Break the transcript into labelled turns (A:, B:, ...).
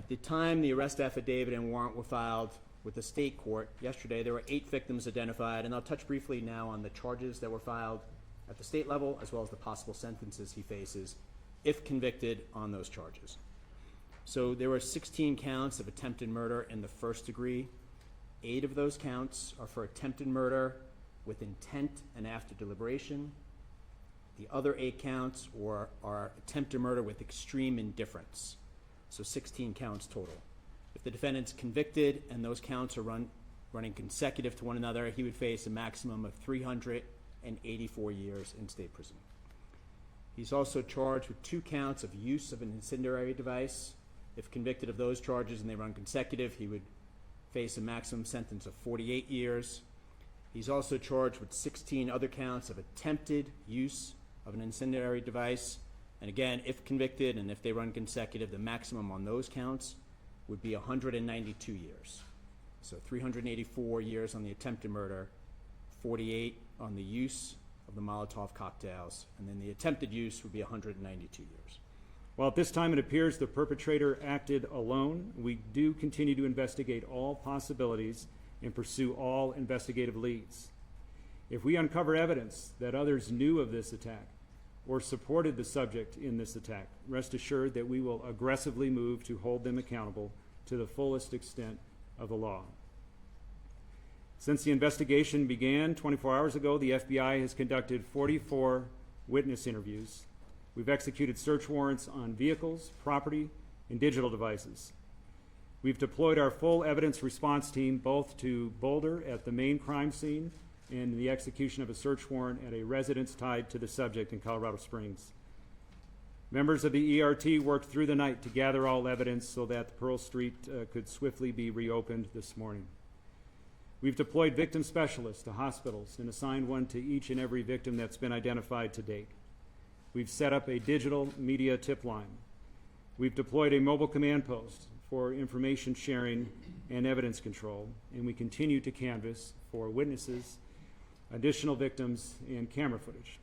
A: At the time the arrest affidavit and warrant were filed with the state court yesterday, there were 8 victims identified, and I'll touch briefly now on the charges that were filed at the state level, as well as the possible sentences he faces if convicted on those charges. So there were 16 counts of attempted murder in the first degree. 8 of those counts are for attempted murder with intent and after deliberation. The other 8 counts are attempted murder with extreme indifference. So 16 counts total. If the defendant's convicted and those counts are running consecutive to one another, he would face a maximum of 384 years in state prison. He's also charged with 2 counts of use of an incendiary device. If convicted of those charges and they run consecutive, he would face a maximum sentence of 48 years. He's also charged with 16 other counts of attempted use of an incendiary device. And again, if convicted and if they run consecutive, the maximum on those counts would be 192 years. So 384 years on the attempted murder, 48 on the use of the Molotov cocktails, and then the attempted use would be 192 years.
B: While at this time it appears the perpetrator acted alone, we do continue to investigate all possibilities and pursue all investigative leads. If we uncover evidence that others knew of this attack or supported the subject in this attack, rest assured that we will aggressively move to hold them accountable to the fullest extent of the law. Since the investigation began 24 hours ago, the FBI has conducted 44 witness interviews. We've executed search warrants on vehicles, property, and digital devices. We've deployed our full evidence response team both to Boulder at the main crime scene and the execution of a search warrant at a residence tied to the subject in Colorado Springs. Members of the ERT worked through the night to gather all evidence so that Pearl Street could swiftly be reopened this morning. We've deployed victim specialists to hospitals and assigned one to each and every victim that's been identified to date. We've set up a digital media tip line. We've deployed a mobile command post for information sharing and evidence control, and we continue to canvass for witnesses, additional victims, and camera footage.